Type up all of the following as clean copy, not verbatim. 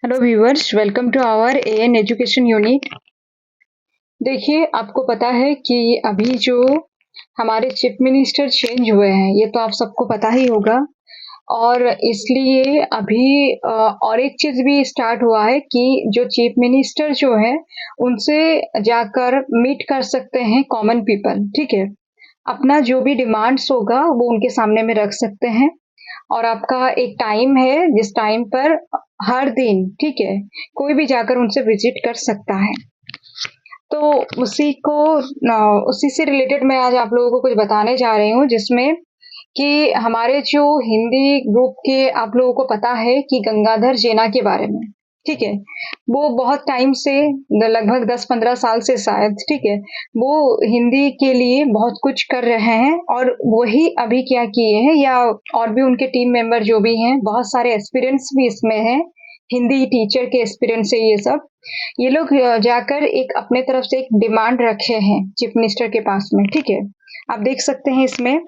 Hello viewers, welcome to our AN education unit. देखिए, आपको पता है कि अभी जो हमारे चीफ मिनिस्टर चेंज हुए हैं, ये तो आप सबको पता ही होगा। और इसलिए अभी और एक चीज भी स्टार्ट हुआ है कि जो चीफ मिनिस्टर जो है उनसे जाकर मीट कर सकते हैं कॉमन पीपल। ठीक है, अपना जो भी डिमांड्स होगा वो उनके सामने में रख सकते हैं। और आपका एक टाइम है जिस टाइम पर हर दिन, ठीक है, कोई भी जाकर उनसे विजिट कर सकता है। तो उसी को उसी से रिलेटेड मैं आज आप लोगों को कुछ बताने जा रही हूँ, जिसमें कि हमारे जो हिंदी ग्रुप के, आप लोगों को पता है कि गंगाधर जेना के बारे में, ठीक है, वो बहुत टाइम से, लगभग 10-15 साल से शायद, ठीक है, वो हिंदी के लिए बहुत कुछ कर रहे हैं। और वही अभी क्या किए हैं, या और भी उनके टीम मेंबर जो भी हैं, बहुत सारे एक्सपीरियंस भी इसमें हैं, हिंदी टीचर के एक्सपीरियंस है ये सब। ये लोग जाकर एक अपने तरफ से एक डिमांड रखे हैं चीफ मिनिस्टर के पास में, ठीक है। आप देख सकते हैं इसमें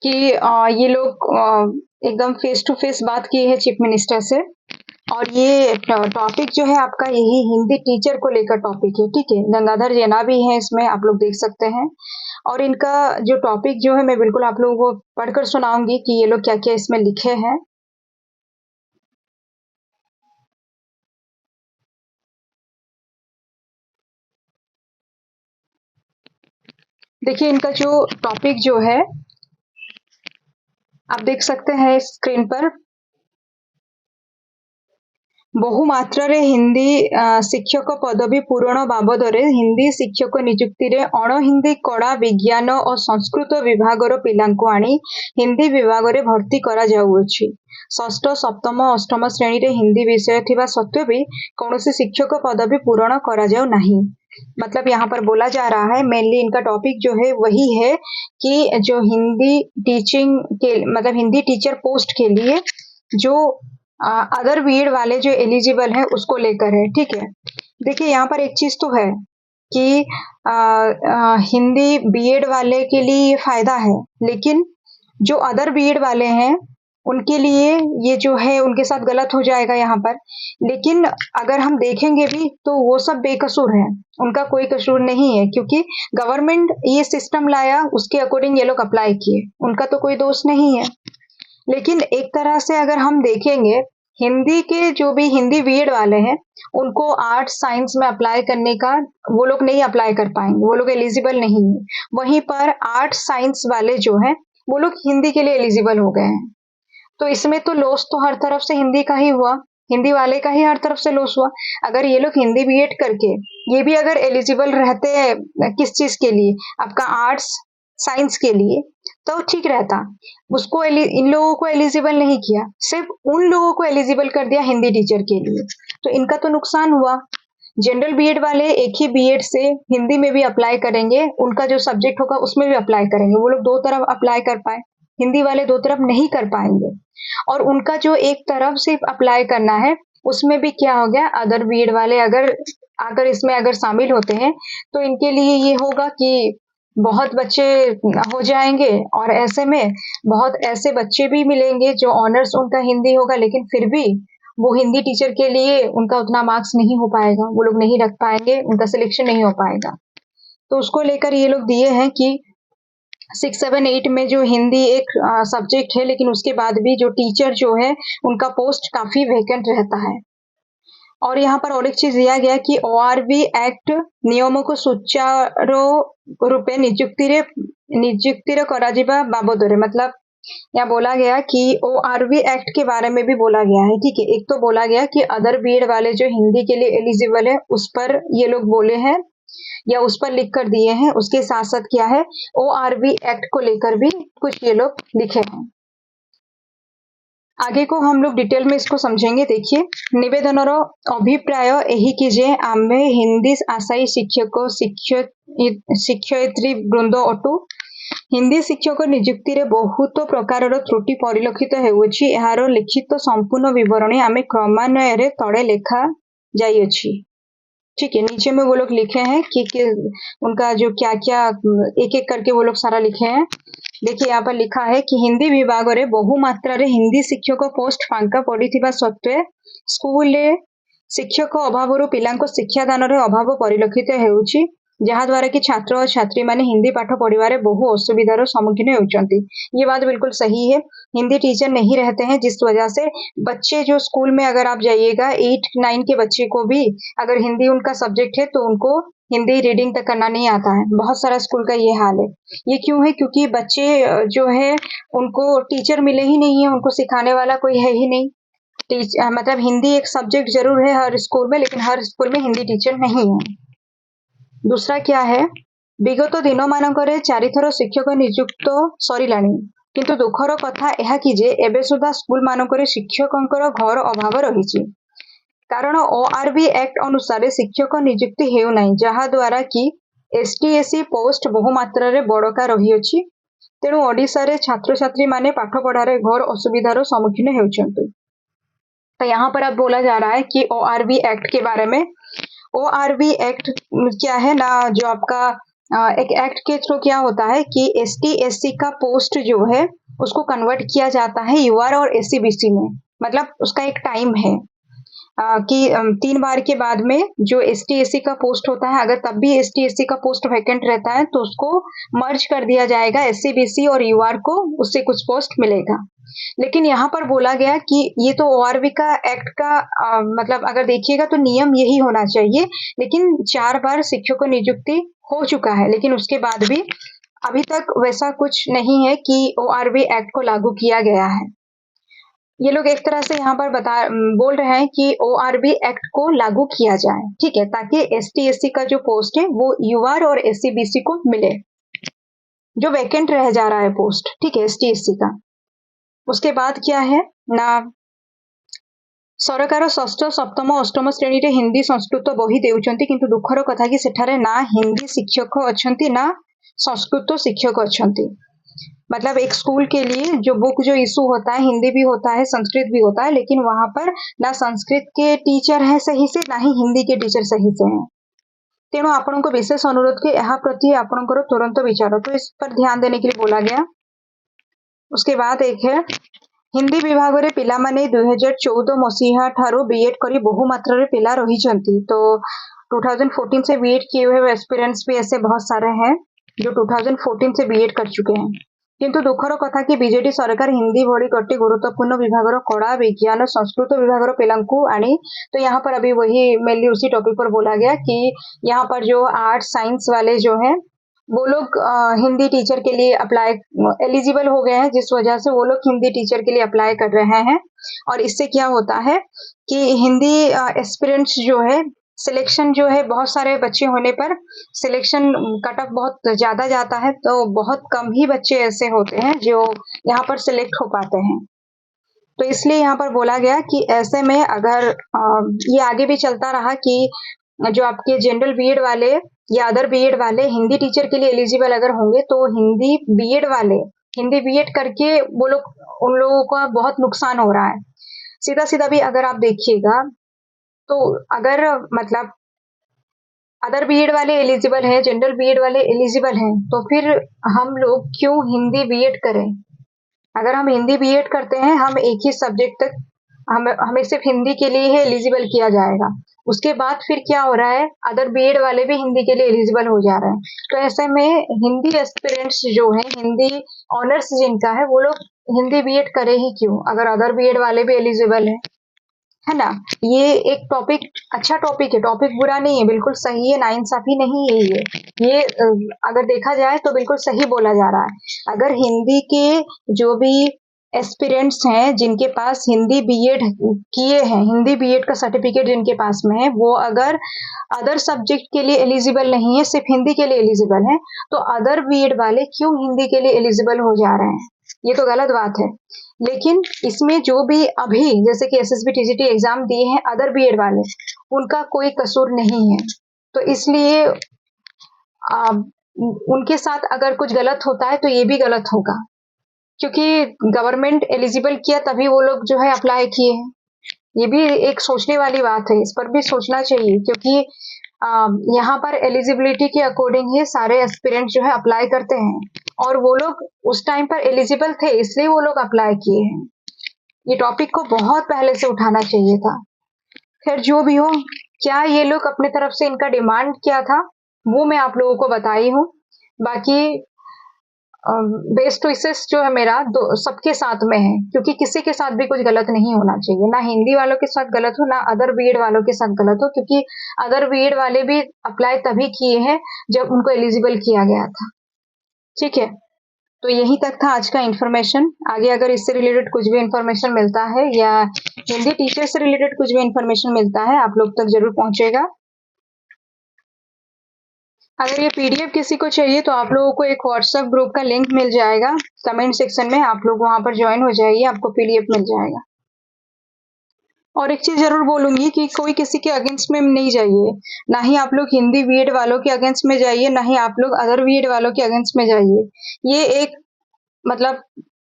कि ये लोग एकदम फेस टू फेस बात की है चीफ मिनिस्टर से। और ये टॉपिक जो है आपका यही हिंदी टीचर को लेकर टॉपिक है, ठीक है। गंगाधर जेना भी है इसमें, आप लोग देख सकते हैं। और इनका जो टॉपिक जो है, मैं बिल्कुल आप लोगों को पढ़कर सुनाऊंगी कि ये लोग क्या क्या इसमें लिखे हैं। देखिए, इनका जो टॉपिक जो है, आप देख सकते हैं स्क्रीन पर। ବହୁମାତ୍ରାରେ ହିନ୍ଦୀ ଶିକ୍ଷକ ପଦବୀ ପୂରଣ ବାବଦରେ ହିନ୍ଦୀ ଶିକ୍ଷକ ନିଯୁକ୍ତିରେ ଅଣ-ହିନ୍ଦୀ କଳା, ବିଜ୍ଞାନ ଓ ସଂସ୍କୃତ ବିଭାଗର ପିଲାଙ୍କୁ ଆଣି ହିନ୍ଦୀ ବିଭାଗରେ ଭର୍ତ୍ତି କରାଯାଉଅଛି। ଷଷ୍ଠ, ସପ୍ତମ, ଅଷ୍ଟମ ଶ୍ରେଣୀରେ ହିନ୍ଦୀ ବିଷୟ ଥିବା ସତ୍ତ୍ୱେ ବି କୌଣସି ଶିକ୍ଷକ पदवी पूर्ण କରାଯାଉ ନାହିଁ। मतलब यहाँ पर बोला जा रहा है, मेनली इनका टॉपिक जो है वही है कि जो हिंदी टीचिंग के, मतलब हिंदी टीचर पोस्ट के लिए जो अदर बीएड वाले जो एलिजिबल है उसको लेकर है, ठीक है। देखिए, यहाँ पर एक चीज तो है कि हिंदी बीएड वाले के लिए ये फायदा है, लेकिन जो अदर बीएड वाले हैं उनके लिए ये जो है उनके साथ गलत हो जाएगा यहाँ पर। लेकिन अगर हम देखेंगे भी तो वो सब बेकसूर हैं, उनका कोई कसूर नहीं है, क्योंकि गवर्नमेंट ये सिस्टम लाया, उसके अकॉर्डिंग ये लोग अप्लाई किए, उनका तो कोई दोष नहीं है। लेकिन एक तरह से अगर हम देखेंगे, हिंदी के जो भी हिंदी बीएड वाले हैं उनको आर्ट्स साइंस में अप्लाई करने का वो लोग नहीं अप्लाई कर पाएंगे, वो लोग एलिजिबल नहीं है। वहीं पर आर्ट्स साइंस वाले जो हैं वो लोग हिंदी के लिए एलिजिबल हो गए हैं। तो इसमें तो लॉस तो हर तरफ से हिंदी का ही हुआ, हिंदी वाले का ही हर तरफ से लॉस हुआ। अगर ये लोग हिंदी बीएड करके ये भी अगर एलिजिबल रहते हैं किस चीज के लिए, आपका आर्ट्स साइंस के लिए, तो ठीक रहता। उसको इन लोगों को एलिजिबल नहीं किया, सिर्फ उन लोगों को एलिजिबल कर दिया हिंदी टीचर के लिए, तो इनका तो नुकसान हुआ। जनरल बीएड वाले एक ही बीएड से हिंदी में भी अप्लाई करेंगे, उनका जो सब्जेक्ट होगा उसमें भी अप्लाई करेंगे, वो लोग दो तरफ अप्लाई कर पाए, हिंदी वाले दो तरफ नहीं कर पाएंगे। और उनका जो एक तरफ सिर्फ अप्लाई करना है, उसमें भी क्या हो गया, अदर बीएड वाले अगर अगर इसमें अगर शामिल होते हैं तो इनके लिए ये होगा कि बहुत बच्चे हो जाएंगे। और ऐसे में बहुत ऐसे बच्चे भी मिलेंगे जो ऑनर्स उनका हिंदी होगा, लेकिन फिर भी वो हिंदी टीचर के लिए उनका उतना मार्क्स नहीं हो पाएगा, वो लोग नहीं रख पाएंगे, उनका सिलेक्शन नहीं हो पाएगा। तो उसको लेकर ये लोग दिए हैं कि 6, 7, 8 में जो हिंदी एक सब्जेक्ट है, लेकिन उसके बाद भी जो टीचर जो है उनका पोस्ट काफी वैकेंट रहता है। और यहाँ पर और एक चीज दिया गया कि ओआरबी एक्ट नियमों को सुचारू रूपे नियुक्तिर कराजिबा बाबदरे, मतलब यहाँ बोला गया कि ओआरबी एक्ट के बारे में भी बोला गया है, ठीक है। एक तो बोला गया कि अदर बीएड वाले जो हिंदी के लिए एलिजिबल है उस पर ये लोग बोले हैं या उस पर लिख कर दिए हैं, उसके साथ साथ क्या है, ओआरबी एक्ट को लेकर भी कुछ ये लोग लिखे हैं। आगे को हम लोग डिटेल में इसको समझेंगे। देखिए, निवेदनर अभिप्राय यही कि जे आम्भे हिंदी आशायी शिक्षक शिक्षयित्री वृंद अटू। हिंदी शिक्षक नियुक्ति रे बहुत प्रकार त्रुटि परिलक्षित हेउछि, एहार लिखित संपूर्ण विवरणी आमे क्रमान्वय रे तळे लेखा जाइअछि, ठीक है। नीचे में वो लोग लिखे हैं कि उनका जो क्या क्या एक एक करके वो लोग सारा लिखे हैं। देखिए यहाँ पर लिखा है कि हिंदी विभाग रे बहु मात्रा रे हिंदी शिक्षक पोस्ट फांका पड़िथिबा सत्वे स्कूल रे शिक्षक अभाव पिलांको शिक्षादान रे अभाव परिलक्षित हेउछि जहाँ द्वारा कि छात्र और छात्री माने हिंदी पाठ पढ़िबारे बहु असुविधार सम्मुखीन होउछंती। ये बात बिल्कुल सही है। हिंदी टीचर नहीं रहते हैं जिस वजह से बच्चे जो स्कूल में अगर आप जाइएगा 8-9 के बच्चे को भी अगर हिंदी उनका सब्जेक्ट है तो उनको हिंदी रीडिंग तक करना नहीं आता है। बहुत सारा स्कूल का ये हाल है। ये क्यों है? क्योंकि बच्चे जो है उनको टीचर मिले ही नहीं है, उनको सिखाने वाला कोई है ही नहीं। मतलब हिंदी एक सब्जेक्ट जरूर है हर स्कूल में, लेकिन हर स्कूल में हिंदी टीचर नहीं है। दूसरा क्या है? विगत दिन मानकरे 4 थर शिक्षक नियुक्त सरिलाणी किंतु दुखर कथा यह कि जे एबे सुधा स्कूल मानकरे शिक्षकंकर घर अभाव रहिछि। कारण ओआरबी एक्ट अनुसार शिक्षक नियुक्ति हेउ नाही जहा द्वारा कि एसटीएससी पोस्ट बहु मात्रा रे बड़का रही अछि। तेणु ओडिशा रे छात्र छात्री माने पाठ पढ़ारे घोर असुविधार सम्मुखीन हेउछंती। तो यहाँ पर अब बोला जा रहा है कि ओआरबी एक्ट के बारे में। ओआरबी एक्ट क्या है ना, जो आपका एक एक्ट के थ्रू क्या होता है कि एसटी एससी का पोस्ट जो है उसको कन्वर्ट किया जाता है यूआर और एससीबीसी में। मतलब उसका एक टाइम है कि 3 बार के बाद में जो एसटी एससी का पोस्ट होता है, अगर तब भी एसटी एससी का पोस्ट वैकेंट रहता है तो उसको मर्ज कर दिया जाएगा एससीबीसी और यूआर को, उससे कुछ पोस्ट मिलेगा। लेकिन यहाँ पर बोला गया कि ये तो ओआरबी का एक्ट का मतलब अगर देखिएगा तो नियम यही होना चाहिए। लेकिन 4 बार शिक्षक नियुक्ति हो चुका है, लेकिन उसके बाद भी अभी तक वैसा कुछ नहीं है कि ओआरबी एक्ट को लागू किया गया है। ये लोग एक तरह से यहाँ पर बोल रहे हैं कि ओआरबी एक्ट को लागू किया जाए, ठीक है, ताकि एसटी एससी का जो पोस्ट है वो यूआर और एससीबीसी को मिले, जो वैकेंट रह जा रहा है पोस्ट, ठीक है, एसटी एससी का। उसके बाद क्या है ना, सरकार षष्ठ सप्तम अष्टम श्रेणी रे हिंदी संस्कृत बही देउछंती, किंतु दुखर कथा कि सेठारे ना हिंदी शिक्षक अछंती ना संस्कृत शिक्षक अछंती। मतलब एक स्कूल के लिए जो बुक जो इशू होता है हिंदी भी होता है संस्कृत भी होता है, लेकिन वहां पर ना संस्कृत के टीचर है सही से ना ही हिंदी के टीचर सही से हैं। तेणु आपण को विशेष अनुरोध के यहाँ प्रति आपणकर तुरंत विचार, तो इस पर ध्यान देने के लिए बोला गया। उसके बाद एक है हिंदी विभाग रे पिला माने 2014 मसीहा ठारो बीएड करी बहु मात्रा रे पिला रही चंती। तो 2014 से बीएड किए हुए एस्पिरेंट्स भी ऐसे बहुत सारे हैं जो 2014 से बीएड कर चुके हैं। किंतु दुखर कथा कि बीजेडी सरकार हिंदी भली गोटे गुरुत्वपूर्ण विभाग कला विज्ञान संस्कृत विभाग पिलांकु आनी। तो यहाँ पर अभी वही मेनली उसी टॉपिक पर बोला गया कि यहाँ पर जो आर्ट्स साइंस वाले जो हैं वो लोग हिंदी टीचर के लिए अप्लाई एलिजिबल हो गए हैं, जिस वजह से वो लोग हिंदी टीचर के लिए अप्लाई कर रहे हैं। और इससे क्या होता है कि हिंदी एस्पिरेंट्स जो है सिलेक्शन जो है बहुत सारे बच्चे होने पर सिलेक्शन कट ऑफ बहुत ज्यादा जाता है, तो बहुत कम ही बच्चे ऐसे होते हैं जो यहाँ पर सिलेक्ट हो पाते हैं। तो इसलिए यहाँ पर बोला गया कि ऐसे में अगर ये आगे भी चलता रहा कि जो आपके जनरल बीएड वाले या अदर बीएड वाले हिंदी टीचर के लिए एलिजिबल अगर होंगे तो हिंदी बीएड वाले हिंदी बीएड करके वो लोग उन लोगों का बहुत नुकसान हो रहा है। सीधा सीधा भी अगर आप देखिएगा तो अगर मतलब अदर बीएड वाले एलिजिबल हैं, जनरल बीएड वाले एलिजिबल हैं, तो फिर हम लोग क्यों हिंदी बीएड करें? अगर हम हिंदी बीएड करते हैं हम एक ही सब्जेक्ट तक हमें सिर्फ हिंदी के लिए ही एलिजिबल किया जाएगा। उसके बाद फिर क्या हो रहा है, अदर बीएड वाले भी हिंदी के लिए एलिजिबल हो जा रहे हैं। तो ऐसे में हिंदी एस्पिरेंट्स जो हैं, हिंदी ऑनर्स जिनका है, वो लोग हिंदी बीएड करे ही क्यों अगर अदर बीएड वाले भी एलिजिबल है ना। ये एक टॉपिक अच्छा टॉपिक है, टॉपिक बुरा नहीं है, बिल्कुल सही है, नाइंसाफी नहीं है ये अगर देखा जाए तो बिल्कुल सही बोला जा रहा है। अगर हिंदी के जो भी एस्पिरेंट्स हैं जिनके पास हिंदी बीएड किए हैं, हिंदी बीएड का सर्टिफिकेट जिनके पास में है, वो अगर अदर सब्जेक्ट के लिए एलिजिबल नहीं है, सिर्फ हिंदी के लिए एलिजिबल है, तो अदर बीएड वाले क्यों हिंदी के लिए एलिजिबल हो जा रहे हैं? ये तो गलत बात है। लेकिन इसमें जो भी अभी जैसे कि एसएसबी टीजीटी एग्जाम दिए हैं अदर बीएड वाले, उनका कोई कसूर नहीं है। तो इसलिए उनके साथ अगर कुछ गलत होता है तो ये भी गलत होगा, क्योंकि गवर्नमेंट एलिजिबल किया तभी वो लोग जो है अप्लाई किए हैं। ये भी एक सोचने वाली बात है, इस पर भी सोचना चाहिए, क्योंकि यहाँ पर एलिजिबिलिटी के अकॉर्डिंग ही सारे एस्पिरेंट जो है अप्लाई करते हैं, और वो लोग उस टाइम पर एलिजिबल थे इसलिए वो लोग अप्लाई किए हैं। ये टॉपिक को बहुत पहले से उठाना चाहिए था। खैर जो भी हो, क्या ये लोग अपने तरफ से इनका डिमांड क्या था वो मैं आप लोगों को बताई हूँ। बाकी बेस्ट चॉइसेस जो है मेरा सबके साथ में है, क्योंकि किसी के साथ भी कुछ गलत नहीं होना चाहिए, ना हिंदी वालों के साथ गलत हो ना अदर बीएड वालों के साथ गलत हो, क्योंकि अदर बीएड वाले भी अप्लाई तभी किए हैं जब उनको एलिजिबल किया गया था। ठीक है, तो यही तक था आज का इन्फॉर्मेशन। आगे अगर इससे रिलेटेड कुछ भी इन्फॉर्मेशन मिलता है या हिंदी टीचर से रिलेटेड कुछ भी इन्फॉर्मेशन मिलता है आप लोग तक जरूर पहुंचेगा। अगर ये पीडीएफ किसी को चाहिए तो आप लोगों को एक व्हाट्सएप ग्रुप का लिंक मिल जाएगा कमेंट सेक्शन में, आप लोग वहां पर ज्वाइन हो जाइए, आपको पीडीएफ मिल जाएगा। और एक चीज जरूर बोलूंगी कि कोई किसी के अगेंस्ट में नहीं जाइए, ना ही आप लोग हिंदी बीएड वालों के अगेंस्ट में जाइए, ना ही आप लोग अदर बीएड वालों के अगेंस्ट में जाइए। ये एक मतलब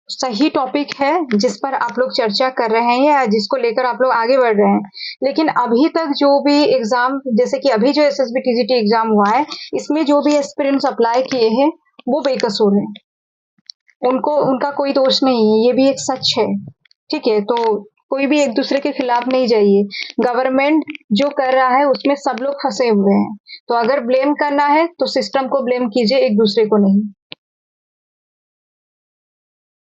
सही टॉपिक है जिस पर आप लोग चर्चा कर रहे हैं या जिसको लेकर आप लोग आगे बढ़ रहे हैं, लेकिन अभी तक जो भी एग्जाम, जैसे कि अभी जो एसएसबी टीजीटी एग्जाम हुआ है, इसमें जो भी एस्पिरेंट्स अप्लाई किए हैं वो बेकसूर हैं, उनको उनका कोई दोष नहीं है, ये भी एक सच है। ठीक है, तो कोई भी एक दूसरे के खिलाफ नहीं जाइए। गवर्नमेंट जो कर रहा है उसमें सब लोग फंसे हुए हैं, तो अगर ब्लेम करना है तो सिस्टम को ब्लेम कीजिए, एक दूसरे को नहीं।